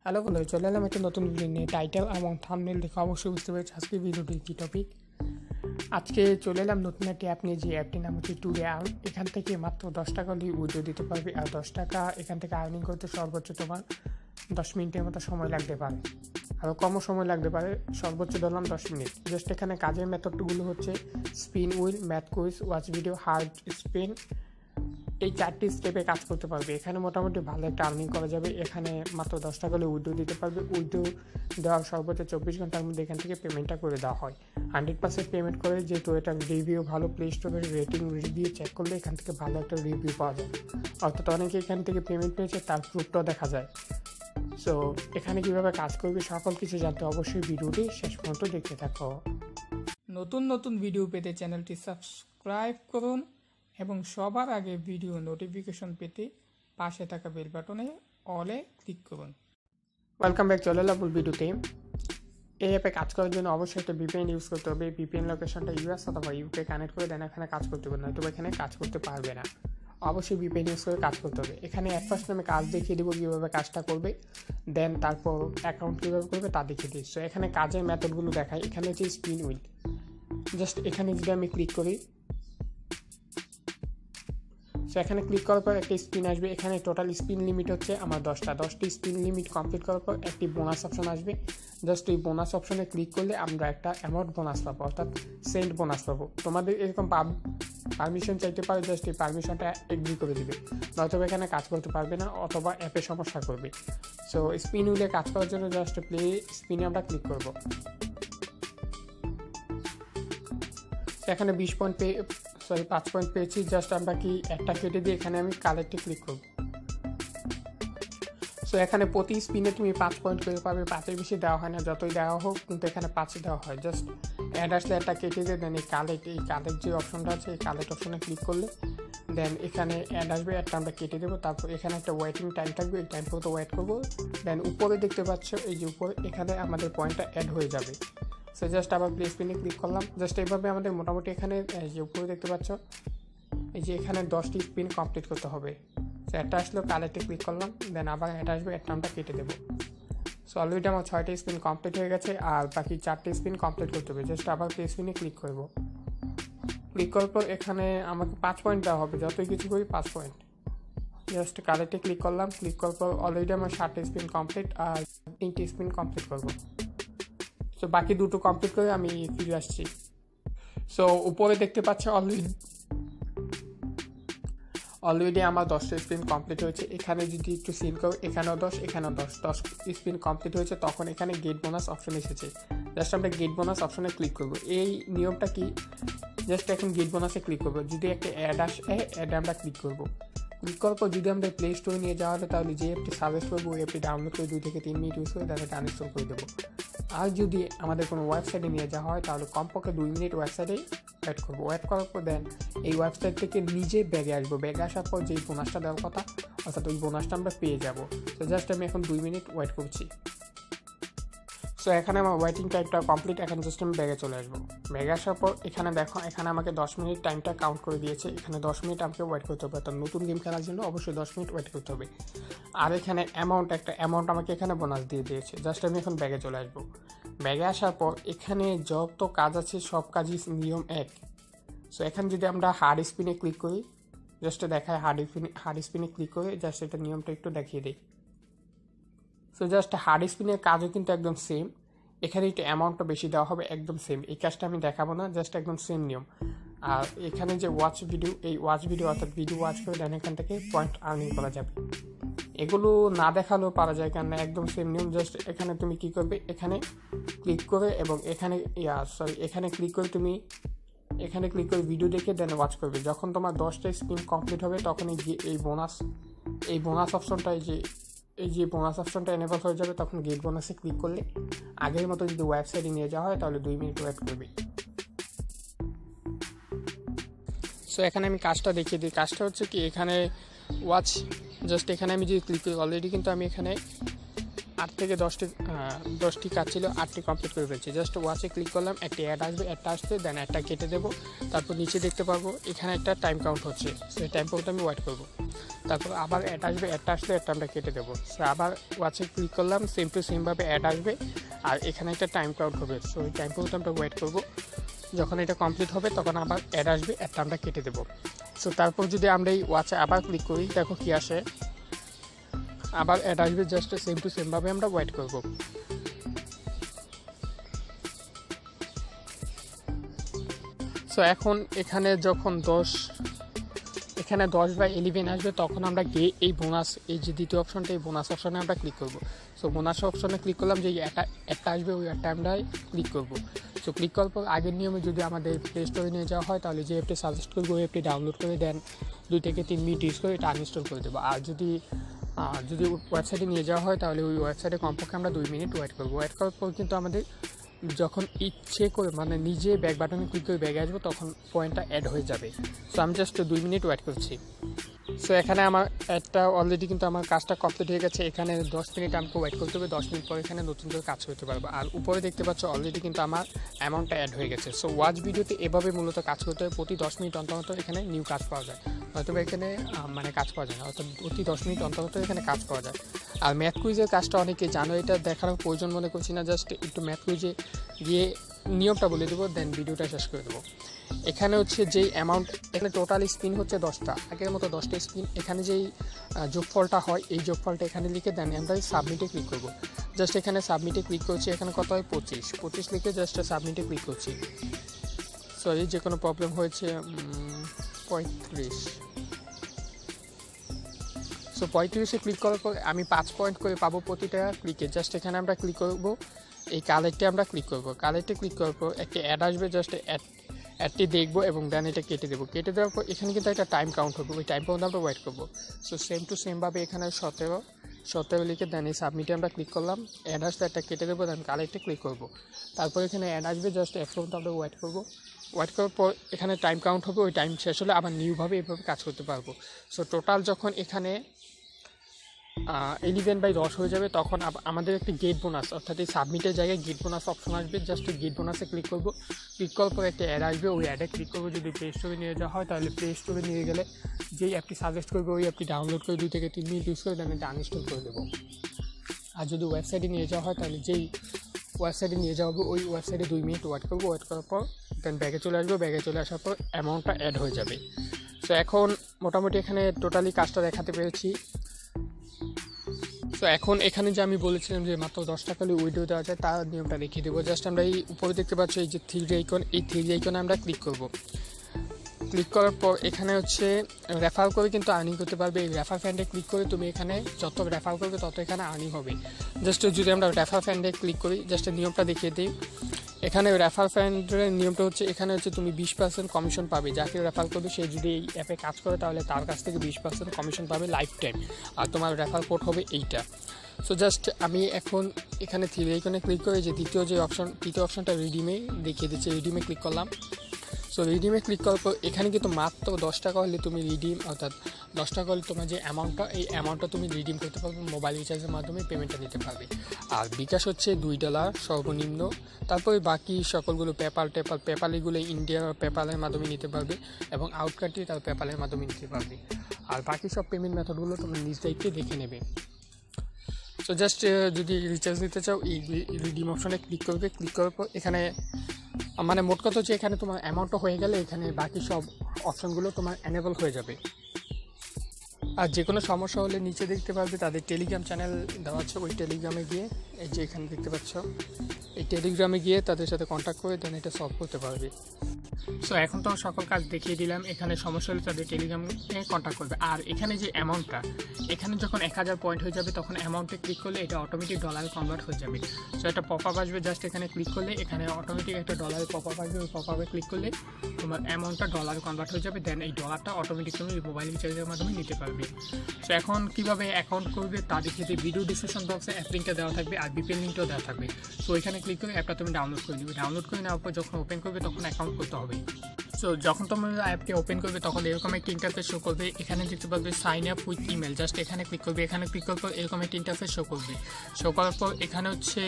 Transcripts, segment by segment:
Hello বন্ধুরা, চলে এলাম একটা নতুন ভিডিও নিয়ে। টাইটেল এবং থাম্বনেল দেখে অবশ্যই বুঝতে পেরেছি আজকে ভিডিওটির কী টপিক। আজকে চলে এলাম নতুন একটি অ্যাপ নিয়ে, যে অ্যাপটির নাম হচ্ছে টুডে আর্ন। এখান থেকে মাত্র 10 টাকা দিয়ে উইথড্র দিতে পারবে, আর 10 টাকা এখান থেকে আর্নিং করতে সর্বোচ্চ তোমার 10 মিনিটের মতো সময় লাগতে পারে, আরও কমও সময় লাগতে পারে। সর্বোচ্চ ধরলাম 10 মিনিট। জাস্ট এখানে কাজের মেথডগুলো হচ্ছে spin will, math quiz, watch video, hard spin. এই 4টি স্টেপে কাজ করতে পারবে। এখানে মোটামুটি ভালো একটা আর্নিং করা যাবে। এখানে মাত্র 10 টাকা হলে উইথড্র দিতে পারবে। উইথড্র দেওয়ার সর্বোচ্চ 24 ঘন্টার মধ্যে এখান থেকে পেমেন্টটা করে দেওয়া হয়। 100% পেমেন্ট করে, যেহেতু এটা রিভিউ ভালো, প্লে স্টোরের রেটিং রিভিউ চেক করলে এখান থেকে ভালো একটা রিভিউ পাওয়া যায়। অর্থাৎ অনেকে এখান থেকে পেমেন্ট পেয়েছে, তার প্রুফটাও দেখা যায়। সো এখানে কীভাবে কাজ করবে সকল কিছু জানতে অবশ্যই ভিডিওটি শেষ পর্যন্ত দেখতে থাকো। নতুন ভিডিও পেতে চ্যানেলটি সাবস্ক্রাইব করুন এবং সবার আগে ভিডিও নোটিফিকেশন পেতে পাশে থাকা বেল বাটনে অলে ক্লিক করুন। Welcome back. চলে এলাম ভিডিওতে। এই অ্যাপে কাজ করার জন্য অবশ্যই একটা ভিপিএন ইউজ করতে হবে। ভিপিএন লোকেশনটা ইউএস অথবা ইউকে কানেক্ট করে দেন এখানে কাজ করতে হবে, নয়তো এখানে কাজ করতে পারবে না। অবশ্যই ভিপিএন ইউজ করে কাজ করতে হবে। এখানে ফার্স্ট আমি কাজ দেখিয়ে দেবো কীভাবে কাজটা করবে, দেন তারপর অ্যাকাউন্ট কীভাবে করবে তা দেখিয়ে দিই। সো এখানে কাজের মেথডগুলো দেখায়। এখানে হচ্ছে স্পিন উইল। জাস্ট এখানে যদি আমি ক্লিক করি, সো এখানে ক্লিক করার পর একটা স্পিন আসবে। এখানে টোটাল স্পিন লিমিট হচ্ছে আমার 10টি স্পিন লিমিট কমপ্লিট করার পর একটি বোনাস অপশন আসবে। জাস্ট এই বোনাস অপশনে ক্লিক করলে আমরা একটা অ্যামাউন্ট বোনাস পাবো, অর্থাৎ সেন্ট বোনাস পাবো। তোমাদের এরকম পারমিশন চাইতে পারে, জাস্ট এই পারমিশনটা এগ্রি করে দিবে, নয়তো এখানে কাজ করতে পারবে না অথবা অ্যাপে সমস্যা করবে। সো স্পিন উইলে কাজ করার জন্য জাস্ট প্লে স্পিনে আমরা ক্লিক করবো। এখানে 5 পয়েন্ট পেয়েছি। জাস্ট আমরা কি একটা কেটে দিয়ে এখানে আমি কালেক্টে ক্লিক করব। সো এখানে প্রতি স্পিনে তুমি 5 পয়েন্ট করে পাবে। 5-এর বেশি দেওয়া হয় না, যতই দেওয়া হোক, কিন্তু এখানে 5 দেওয়া হয়। জাস্ট অ্যাড আসলে একটা কেটে দিয়ে দেন এই কালেক্ট যে অপশনটা আছে, এই কালেক্ট অপশনে ক্লিক করলে দেন এখানে অ্যাড আসবে। অ্যাডটা আমরা কেটে দেবো। তারপর এখানে একটা ওয়েটিং টাইম থাকবে, এই টাইম পর্যন্ত ওয়েট করবো। দেন উপরে দেখতে পাচ্ছ, এই যে উপরে, এখানে আমাদের পয়েন্টটা অ্যাড হয়ে যাবে। সো জাস্ট আবার প্লে স্পিনে ক্লিক করলাম। জাস্ট এইভাবে আমাদের মোটামুটি এখানে যে উপরে দেখতে পাচ্ছ, এই যে এখানে 10টি স্পিন কমপ্লিট করতে হবে। সো একটা আসলো, কালেক্টে ক্লিক করলাম, দেন আবার এটা আসবে, একটা আমরা কেটে দেবো। সো অলরেডি আমার 6টি স্পিন কমপ্লিট হয়ে গেছে, আর বাকি 4টি স্পিন কমপ্লিট করতে হবে। জাস্ট আবার প্লে স্পিনে ক্লিক করব। ক্লিক করার পর এখানে আমাকে 5 পয়েন্ট দেওয়া হবে, যতই কিছু করি 5 পয়েন্ট। জাস্ট কালেক্টে ক্লিক করলাম। ক্লিক করার পর অলরেডি আমার 7টি স্পিন কমপ্লিট, আর 3টি স্পিন কমপ্লিট করবো। সো বাকি 2টো কমপ্লিট করে আমি ফিরে আসছি। সো উপরে দেখতে পাচ্ছি অলরেডি আমার 10টা স্পিন কমপ্লিট হয়েছে। এখানে যদি একটু সিন করো, এখানেও 10, এখানেও 10 স্পিন কমপ্লিট হয়েছে। তখন এখানে গেট বোনাস অপশন এসেছে। জাস্ট আমরা গেট বোনাস অপশনে ক্লিক করবো। এই নিয়মটা কি, জাস্ট এখন গেট বোনাসে ক্লিক করবো। যদি একটা অ্যাড আসে, অ্যাডে আমরা ক্লিক করবো। ক্লিক করার পর যদি আমরা প্লে স্টোরে নিয়ে যাওয়া হলে, তাহলে যে অ্যাপটি সাজেস্ট করবো ওই অ্যাপটি ডাউনলোড করে 2 থেকে 3 মিনিট ইউজ করে তাদেরকে আনইনস্টল করে দেবো। আর যদি আমাদের কোনো ওয়েবসাইটে নিয়ে যাওয়া হয়, তাহলে কমপক্ষে 2 মিনিট ওয়েবসাইটেই ওয়েট করবো। ওয়েট করার পর দেন এই ওয়েবসাইট থেকে নিজে ব্যাগে আসবো। ব্যাগে আসার পর যেই বোনাসটা দেওয়ার কথা, অর্থাৎ ওই বোনাসটা আমরা পেয়ে যাবো। তো জাস্ট আমি এখন 2 মিনিট ওয়েট করছি। সো এখানে আমার ওয়েটিং টাইমটা কমপ্লিট। এখন জাস্ট আমি ব্যাগে চলে আসবো। ব্যাগে আসার পর এখানে দেখো, এখানে আমাকে 10 মিনিট টাইমটা কাউন্ট করে দিয়েছে। এখানে 10 মিনিট আমাকে ওয়েট করতে হবে। তো নতুন গেম খেলার জন্য অবশ্যই 10 মিনিট ওয়েট করতে হবে। আর এখানে একটা অ্যামাউন্ট আমাকে এখানে বোনাস দিয়ে দিয়েছে। জাস্ট আমি এখন ব্যাগে চলে আসবো। ব্যাগে আসার পর এখানে যত কাজ আছে সব কাজই নিয়ম এক। সো এখানে যদি আমরা হার্ড স্পিনে ক্লিক করি, জাস্ট দেখায় হার্ড স্পিনে ক্লিক করে জাস্ট এটা নিয়মটা একটু দেখিয়ে দিই। সো জাস্ট হার্ড স্পিনের কাজও কিন্তু একদম সেম। এখানে একটু অ্যামাউন্টটা বেশি দেওয়া হবে, একদম সেম। এই কাজটা আমি দেখাবো না, জাস্ট একদম সেম নিয়ম। আর এখানে যে ওয়াচ ভিডিও, এই ওয়াচ ভিডিও অর্থাৎ ভিডিও ওয়াচ করে দেন এখান থেকে পয়েন্ট আর্নিং করা যাবে। এগুলো না দেখালেও পারা যায়, কারণ একদম সেম নিয়ম। জাস্ট এখানে তুমি কী করবে, এখানে ক্লিক করে এবং এখানে ক্লিক করে তুমি এখানে ক্লিক করে ভিডিও দেখে দেন ওয়াচ করবে। যখন তোমার 10টা স্পিন কমপ্লিট হবে, তখন এই বোনাস অপশনটা, এই যে বোনাস অপশনটা এনেবল হয়ে যাবে। তখন গেট বোনাসে ক্লিক করলে আগের মতো যদি ওয়েবসাইটে নিয়ে যাওয়া হয়, তাহলে 2 মিনিট ওয়েট করবে। সো এখানে আমি কাজটা দেখিয়ে দিই। কাজটা হচ্ছে কি, এখানে ওয়াচ, জাস্ট এখানে আমি যদি ক্লিক করি, অলরেডি কিন্তু আমি এখানে 8 থেকে 10টি কাজ ছিল, 8টি কমপ্লিট করে ফেলছি। জাস্ট ওয়াচে ক্লিক করলাম, একটি অ্যাড আসবে, অ্যাডটা আসতে দেন অ্যাডটা কেটে দেবো। তারপর নিচে দেখতে পাবো এখানে একটা টাইম কাউন্ট হচ্ছে। সেই টাইম পর্যন্ত আমি ওয়েট করবো। তারপর আবার অ্যাড আসবে, অ্যাডটা আসলে অ্যাডটা আমরা কেটে দেবো। সো আবার ওয়াচে ক্লিক করলাম, সেম টু সেমভাবে অ্যাড আসবে আর এখানে একটা টাইম কাউন্ট হবে। সো ওই টাইম কাউন্ট আমরা ওয়েট করবো, যখন এটা কমপ্লিট হবে তখন আবার অ্যাড আসবে, অ্যাডটা আমরা কেটে দেবো। সো তারপর যদি আমরা এই ওয়াচে আবার ক্লিক করি, দেখো কি আসে, আবার অ্যাড আসবে, জাস্ট সেম টু সেমভাবে আমরা ওয়েট করবো। সো এখন এখানে যখন 10/11 আসবে তখন আমরা গিয়ে এই বোনাস, এই যে দ্বিতীয় অপশনটা, এই বোনাস অপশনে আমরা ক্লিক করব। সো বোনাস অপশনে ক্লিক করলাম, যে একটা আসবে ওই একটা আমরা ক্লিক করব। সো ক্লিক করার পর আগের নিয়মে যদি আমাদের প্লে স্টোরে নিয়ে যাওয়া হয়, তাহলে যে অ্যাপটি সাজেস্ট করবো ওই অ্যাপটি ডাউনলোড করে দেন, 2 থেকে 3 মিনিট ইউজ করে এটা আনইনস্টল করে দেবো। আর যদি ওয়েবসাইটে নিয়ে যাওয়া হয়, তাহলে ওই ওয়েবসাইটে কমপক্ষে আমরা 2 মিনিট ওয়েট করবো। ওয়েট করার পর কিন্তু আমাদের যখন ইচ্ছে করে মানে নিজে ব্যাক বাটনে ক্লিক করে ব্যাগে আসবো, তখন পয়েন্টটা অ্যাড হয়ে যাবে। সো আমি জাস্ট 2 মিনিট ওয়েট করছি। সো এখানে আমার একটা অলরেডি কিন্তু আমার কাজটা কমপ্লিট হয়ে গেছে। এখানে 10 মিনিট আমাকে ওয়েট করতে হবে, 10 মিনিট পর এখানে নতুন করে কাজ করতে পারবো। আর উপরে দেখতে পাচ্ছ অলরেডি কিন্তু আমার অ্যামাউন্টটা অ্যাড হয়ে গেছে। সো ওয়াচ ভিডিওতে এভাবে মূলত কাজ করতে হবে, প্রতি 10 মিনিট অন্তর এখানে নিউ কাজ পাওয়া যায়, হয়তো এখানে মানে কাজ পাওয়া যায় না, অর্থাৎ প্রতি 10 মিনিট অন্তর এখানে কাজ পাওয়া যায়। আর ম্যাথ কুইজের কাজটা অনেকে জানো, এটা দেখার প্রয়োজন মনে করছি না, জাস্ট একটু ম্যাথ কুইজে গিয়ে নিয়মটা বলে দেবো, দেন ভিডিওটা শেষ করে দেবো। এখানে হচ্ছে যেই অ্যামাউন্ট, এখানে টোটাল স্পিন হচ্ছে 10টা, আগের মতো 10টা স্পিন। এখানে যেই যোগফলটা হয়, এই যোগফলটা এখানে লিখে দেন, আমরা সাবমিটে ক্লিক করবো। জাস্ট এখানে সাবমিটে ক্লিক করছি, এখানে কত হয় 25 লিখে জাস্ট সাবমিটে ক্লিক করছি। সরি, যে কোনো প্রবলেম হয়েছে, 35। সো 35-এ ক্লিক করার পর আমি 5 পয়েন্ট করে পাবো প্রতিটা ক্লিকে। জাস্ট এখানে আমরা ক্লিক করবো, এই কালেক্টে আমরা ক্লিক করবো। কালেক্টে ক্লিক করার পর একটা অ্যাড আসবে, জাস্ট অ্যাডটি দেখবো এবং দেন এটা কেটে দেবো। কেটে দেওয়ার পর এখানে কিন্তু একটা টাইম কাউন্ট হবে, ওই টাইম কাউন্ট আমরা ওয়েট করবো। সো সেম টু সেমভাবে এখানে 17 লিখে দেন এই সাবমিটে আমরা ক্লিক করলাম, অ্যাড আসলে একটা কেটে দেবো, দেন কালেক্টে ক্লিক করবো। তারপর এখানে অ্যাড আসবে, জাস্ট এক পর্যন্ত আমরা ওয়েট করবো। ওয়েট করার পর এখানে টাইম কাউন্ট হবে, ওই টাইম শেষ হলে আবার নিউভাবে এভাবে কাজ করতে পারবো। সো টোটাল যখন এখানে 11/10 হয়ে যাবে, তখন আমাদের একটি গেট বোনাস, অর্থাৎ এই সাবমিটের জায়গায় গেট বোনাস অপশন আসবে। জাস্ট গেট বোনাসে ক্লিক করবো, ক্লিক করার পর একটা অ্যাড আসবে, ওই অ্যাডে ক্লিক করবো। যদি প্লে স্টোরে নিয়ে যাওয়া হয়, তাহলে প্লে স্টোরে নিয়ে গেলে যেই অ্যাপটি সাজেস্ট করবে ওই অ্যাপটি ডাউনলোড করে 2 থেকে 3 মিনিট ইউজ করে দেন এটা আনইনস্টল করে দেবো। আর যদি ওয়েবসাইটে নিয়ে যাওয়া হয়, তাহলে যেই ওয়েবসাইটে নিয়ে যাওয়া হবে ওই ওয়েবসাইটে 2 মিনিট ওয়েট করবো। ওয়েট করার পর দেন ব্যাগে চলে আসবো, ব্যাগে চলে আসার পর অ্যামাউন্টটা অ্যাড হয়ে যাবে। সো এখন মোটামুটি এখানে টোটালি কাজটা দেখাতে পেরেছি। তো এখন এখানে যে আমি বলেছিলাম যে মাত্র 10 টাকা হলে উইড্রো দেওয়া যায়, তার নিয়মটা দেখিয়ে দেবো। জাস্ট আমরা এই উপরে দেখতে পাচ্ছি এই যে 3 আইকন, এই 3 আইকনে আমরা ক্লিক করব। ক্লিক করার পর এখানে হচ্ছে রেফার করে কিন্তু আর্নিং করতে পারবে। এই রেফার ফ্রেন্ডে ক্লিক করে তুমি এখানে যত রেফার করবে তত এখানে আর্নিং হবে। জাস্ট যদি আমরা রেফার ফ্রেন্ডে ক্লিক করি, জাস্ট নিয়মটা দেখিয়ে দিই। এখানে রেফার ফ্রেন্ডের নিয়মটা হচ্ছে, এখানে হচ্ছে তুমি 20% কমিশন পাবে। যাকে রেফার করবে সে যদি এই অ্যাপে কাজ করে, তাহলে তার কাছ থেকে 20% কমিশন পাবে লাইফ টাইম। আর তোমার রেফার কোড হবে এইটা। সো জাস্ট আমি এখন এখানে 3 আইকনে ক্লিক করে যে তৃতীয় অপশনটা রিডিমে দেখিয়ে দিচ্ছে, রিডিমে ক্লিক করলাম। সো রিডিমে ক্লিক করার পর এখানে কিন্তু মাত্র 10 টাকা হলে তুমি রিডিম, অর্থাৎ 10 টাকা হলে তোমার যে অ্যামাউন্টটা, এই অ্যামাউন্টটা তুমি রিডিম করতে পারবে, মোবাইল রিচার্জের মাধ্যমে পেমেন্টটা দিতে পারবে। আর বিকাশ হচ্ছে $2 সর্বনিম্ন। তারপরে বাকি সকলগুলো পেপাল এগুলো ইন্ডিয়া পেপালের মাধ্যমে নিতে পারবে, এবং আউট কান্ট্রি তার পেপালের মাধ্যমে নিতে পারবে। আর বাকি সব পেমেন্ট মেথডগুলো তুমি নিজ দায়িত্বে দেখে নেবে। সো জাস্ট যদি রিচার্জ নিতে চাও, এই রিডিম অপশনে ক্লিক করবে। ক্লিক করার পর এখানে মানে মোট কথা হচ্ছে এখানে তোমার অ্যামাউন্টটা হয়ে গেলে এখানে বাকি সব অপশনগুলো তোমার এনেবল হয়ে যাবে। আর যে কোনো সমস্যা হলে নিচে দেখতে পারবে তাদের টেলিগ্রাম চ্যানেল দেওয়া আছে, ওই টেলিগ্রামে গিয়ে এই যে এখানে দেখতে পাচ্ছ, এই টেলিগ্রামে গিয়ে তাদের সাথে কন্ট্যাক্ট করে দেন এটা সলভ করতে পারবে। সো এখন তো সকল কাজ দেখিয়ে দিলাম। এখানে সমস্যা হলে তাদের টেলিগ্রামে কন্ট্যাক্ট করবে। আর এখানে যে অ্যামাউন্টটা, এখানে যখন 1000 পয়েন্ট হয়ে যাবে তখন অ্যামাউন্টে ক্লিক করলে এটা অটোমেটিক ডলারে কনভার্ট হয়ে যাবে। সো একটা পপ আপ আসবে, জাস্ট এখানে ক্লিক করলে এখানে অটোমেটিক একটা ডলারে পপ আপ আসবে, ওই পপ আপে ক্লিক করলে তোমার অ্যামাউন্টটা ডলারে কনভার্ট হয়ে যাবে। দেন এই ডলারটা অটোমেটিক তুমি মোবাইল রিচার্জের মাধ্যমে নিতে পারবে। সো এখন কীভাবে অ্যাকাউন্ট করবে তা দেখিয়ে দিই। ভিডিও ডিসক্রিপশন বক্সে অ্যাপ লিঙ্কটা দেওয়া থাকবে আর বিপিএল লিঙ্কটাও দেওয়া থাকবে। সো এখানে ক্লিক করে অ্যাপটা তুমি ডাউনলোড করে নেবে। ডাউনলোড করে নেওয়ার পর যখন ওপেন করবে তখন অ্যাকাউন্ট করতে হবে। সো যখন তোমরা অ্যাপটি ওপেন করবে তখন এরকম একটা ইন্টারফেস শো করবে। এখানে দেখতে পাবে sign up with email, just এখানে ক্লিক করবে। এখানে ক্লিক করার পর এরকম একটা ইন্টারফেস শো করবে। শো করার পর এখানে হচ্ছে,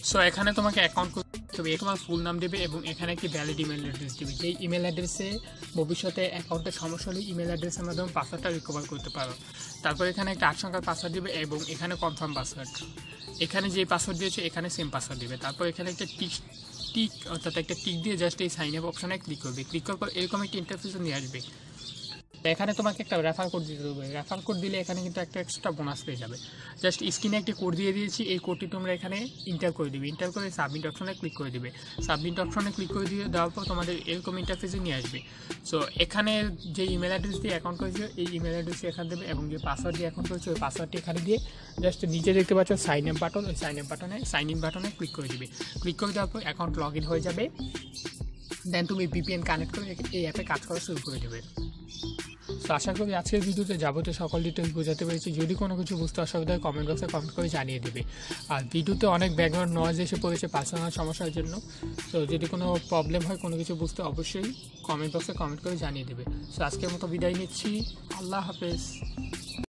সো এখানে তোমাকে অ্যাকাউন্ট করতে হবে, তোমার ফুল নাম দেবে এবং এখানে একটি ভ্যালিড ইমেল অ্যাড্রেস দেবে। যেই ইমেল অ্যাড্রেসে ভবিষ্যতে অ্যাকাউন্টের সমস্যা হলে ইমেল অ্যাড্রেসের মাধ্যমে পাসওয়ার্ডটা রিকভার করতে পারো। তারপর এখানে একটা 8 সংখ্যার পাসওয়ার্ড দেবে এবং এখানে কনফার্ম পাসওয়ার্ড, এখানে যে পাসওয়ার্ড দিয়েছে এখানে সেম পাসওয়ার্ড দেবে। তারপর এখানে একটা টিক অর্থাৎ একটা টিক দিয়ে জাস্ট এই সাইন আপ অপশনে ক্লিক করবে। ক্লিক করার পর এরকম একটা ইন্টারফেস নিয়ে আসবে। এখানে তোমাকে একটা রেফার কোড দিতে হবে, রেফার কোড দিলে এখানে কিন্তু একটা এক্সট্রা বোনাস পেয়ে যাবে। জাস্ট স্ক্রিনে একটি কোড দিয়ে দিয়েছি, এই কোডটি তোমরা এখানে ইন্টার করে দিবে। ইন্টার করে সাবমিট অপশনে ক্লিক করে দিবে। সাবমিট অপশনে ক্লিক করে দিয়ে দেওয়ার পর তোমাদের এরকম ইন্টারফেসে নিয়ে আসবে। সো এখানে যে ইমেল অ্যাড্রেস দিয়ে অ্যাকাউন্ট করেছে এই ইমেল অ্যাড্রেসটি এখানে দেবে এবং যে পাসওয়ার্ড দিয়ে অ্যাকাউন্ট করেছে ওই পাসওয়ার্ডটি এখানে দিয়ে জাস্ট নিচে দেখতে পাচ্ছ সাইন আপ বাটন, ওই সাইন ইন বাটনে ক্লিক করে দিবে। ক্লিক করে দেওয়ার পর অ্যাকাউন্ট লগ ইন হয়ে যাবে। দেন তুমি VPN কানেক্ট করে এই অ্যাপে কাজ করা শুরু করে দেবে। তো আশা করি আজকের ভিডিওতে যাবতীয় সকল ডিটেলস বোঝাতে পেরেছি। যদি কোনো কিছু বুঝতে অসুবিধা হয় কমেন্ট বক্সে কমেন্ট করে জানিয়ে দেবে। আর ভিডিওতে অনেক ব্যাকগ্রাউন্ড নয়েজ এসে পড়েছে পার্সোনাল সমস্যার জন্য। তো যদি কোনো প্রবলেম হয় কোনো কিছু বুঝতে অবশ্যই কমেন্ট বক্সে কমেন্ট করে জানিয়ে দেবে। তো আজকের মতো বিদায় নিচ্ছি, আল্লাহ হাফেজ।